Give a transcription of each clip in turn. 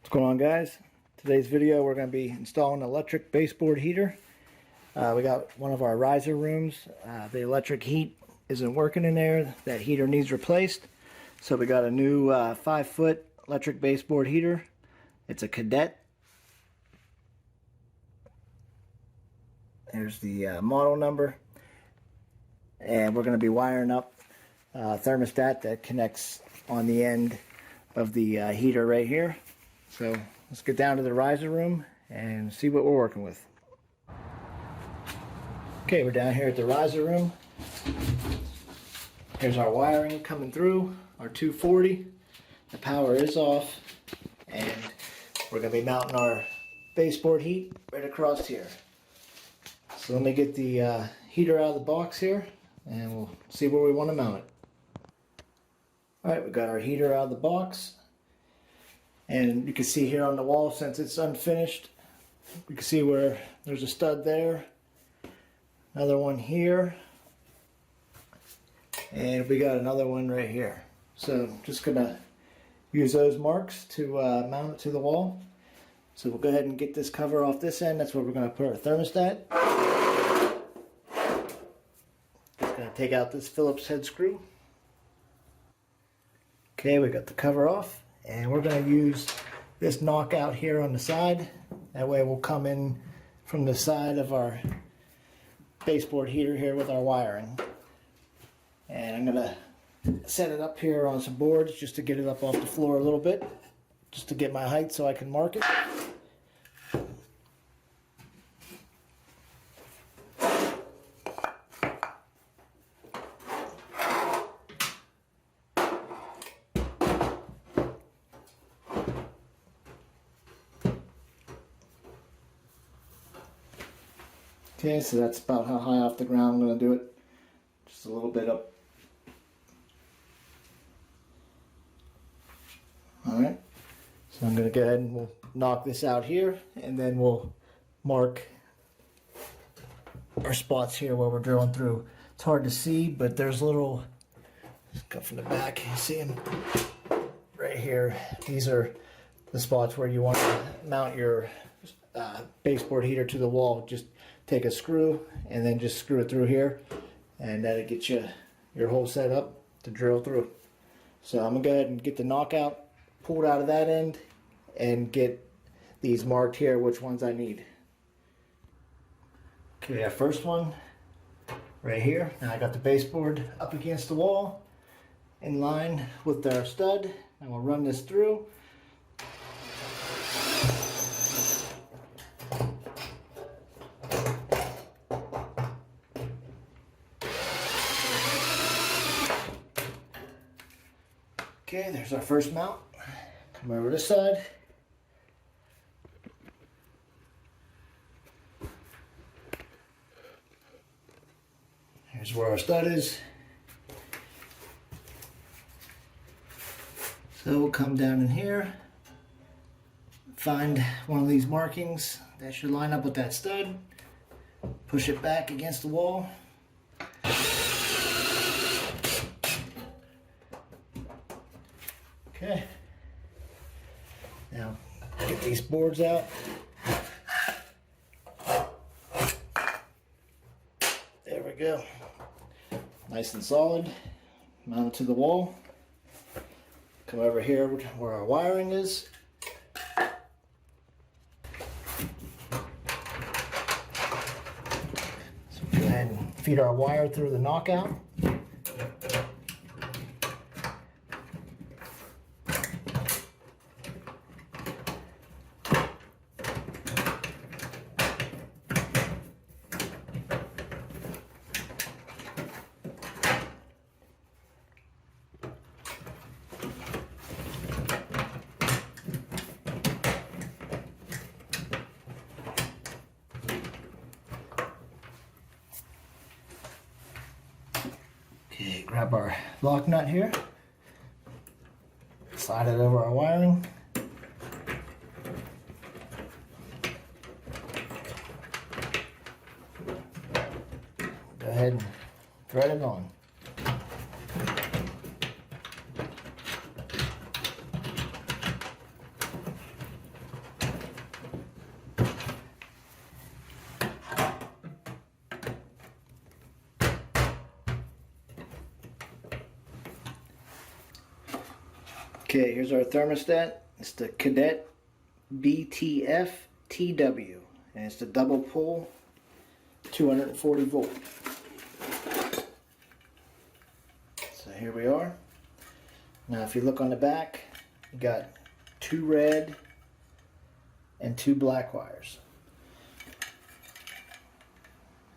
What's going on, guys? Today's video we're going to be installing an electric baseboard heater. We got one of our riser rooms. The electric heat isn't working in there. That heater needs replaced. So we got a new 5-foot electric baseboard heater. It's a Cadet. There's the model number. And we're going to be wiring up a thermostat that connects on the end of the heater right here. So let's get down to the riser room and see what we're working with. Okay, we're down here at the riser room. Here's our wiring coming through, our 240. The power is off, and we're going to be mounting our baseboard heat right across here. So let me get the heater out of the box here, and we'll see where we want to mount it. Alright, we got our heater out of the box. And you can see here on the wall, since it's unfinished, you can see where there's a stud there, another one here, and we got another one right here. So I'm just going to use those marks to mount it to the wall. So we'll go ahead and get this cover off this end. That's where we're going to put our thermostat. Just going to take out this Phillips head screw. Okay, we got the cover off. And we're going to use this knockout here on the side. That way we'll come in from the side of our baseboard heater here with our wiring. And I'm going to set it up here on some boards just to get it up off the floor a little bit. Just to get my height so I can mark it. Okay, so that's about how high off the ground I'm going to do it. Just a little bit up. Alright, so I'm going to go ahead and we'll knock this out here, and then we'll mark our spots here where we're drilling through. It's hard to see, but there's little, let's go from the back, you see them right here. These are the spots where you want to mount your baseboard heater to the wall. Just take a screw and then just screw it through here, and that'll get you your hole set up to drill through. So I'm gonna go ahead and get the knockout pulled out of that end and get these marked here, which ones I need. Okay, our first one right here. Now I got the baseboard up against the wall in line with our stud, and we'll run this through. Okay, there's our first mount. Come over this side. Here's where our stud is. So we'll come down in here, find one of these markings that should line up with that stud, push it back against the wall. Okay, now get these boards out. There we go. Nice and solid. Mount it to the wall. Come over here where our wiring is. So go ahead and feed our wire through the knockout. Okay, grab our lock nut here, slide it over our wiring. Go ahead and thread it on. Okay, here's our thermostat. It's the Cadet BTF TW, and it's the double pull 240 volt. So here we are. Now if you look on the back, you got 2 red and 2 black wires.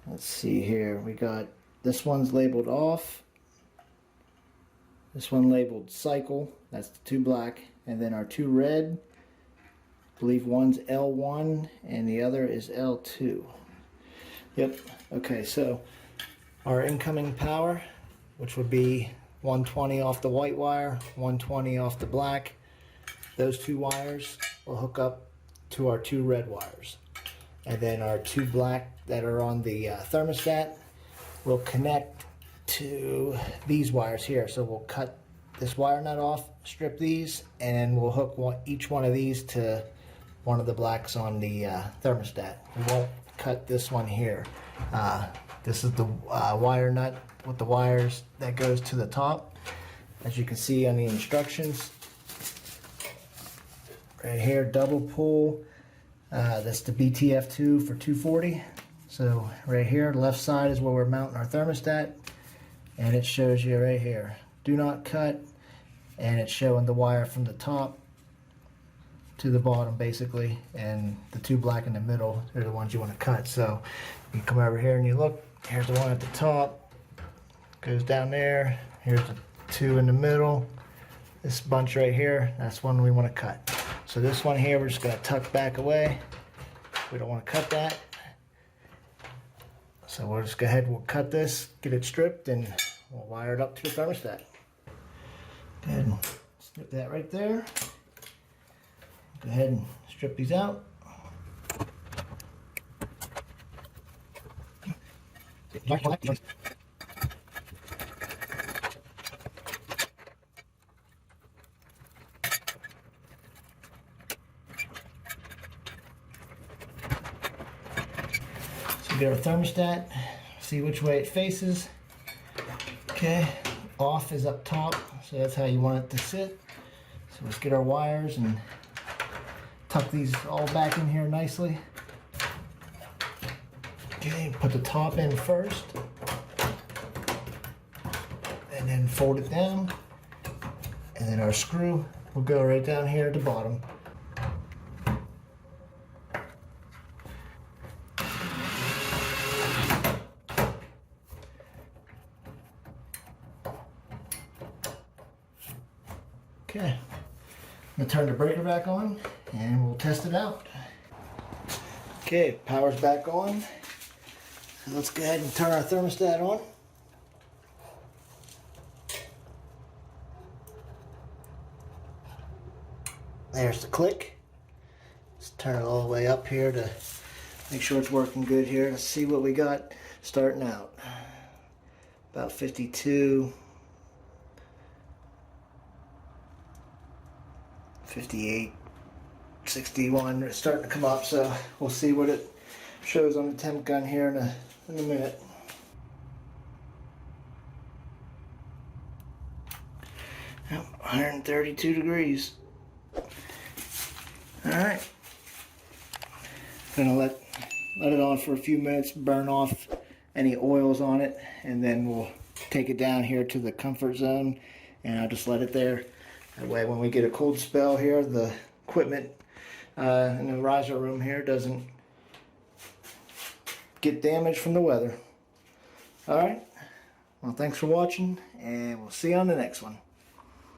Let's see here, we got this one's labeled off, this one labeled cycle, that's the 2 black, and then our 2 red, I believe one's L1 and the other is L2. Yep, okay, so our incoming power, which would be 120 off the white wire, 120 off the black, those 2 wires will hook up to our 2 red wires. And then our 2 black that are on the thermostat will connect to these wires here. So we'll cut this wire nut off, strip these, and then we'll hook each one of these to one of the blacks on the thermostat. We won't cut this one here. This is the wire nut with the wires that goes to the top. As you can see on the instructions, right here, double pull. That's the BTF2 for 240. So right here, left side is where we're mounting our thermostat, and it shows you right here, do not cut, and it's showing the wire from the top to the bottom basically, and the 2 black in the middle are the ones you want to cut. So you come over here and you look, here's the one at the top, goes down there, here's the 2 in the middle, this bunch right here, that's one we want to cut. So this one here, we're just going to tuck back away. We don't want to cut that. So we'll just go ahead and we'll cut this, get it stripped, and we'll wire it up to the thermostat. Go ahead and snip that right there. Go ahead and strip these out. Get our thermostat, see which way it faces. Okay, off is up top, so that's how you want it to sit. So let's get our wires and tuck these all back in here nicely. Okay, put the top in first, and then fold it down, and then our screw will go right down here at the bottom. Okay, I'm gonna turn the breaker back on and we'll test it out. Okay, power's back on. So let's go ahead and turn our thermostat on. There's the click. Let's turn it all the way up here to make sure it's working good here. Let's see what we got starting out. About 52. 58, 61, it's starting to come up, so we'll see what it shows on the temp gun here in a minute. Yep, 132 degrees. Alright. Gonna let it on for a few minutes, burn off any oils on it, and then we'll take it down here to the comfort zone, and I'll just let it there. That way when we get a cold spell here, the equipment in the riser room here doesn't get damaged from the weather. Alright, well thanks for watching, and we'll see you on the next one.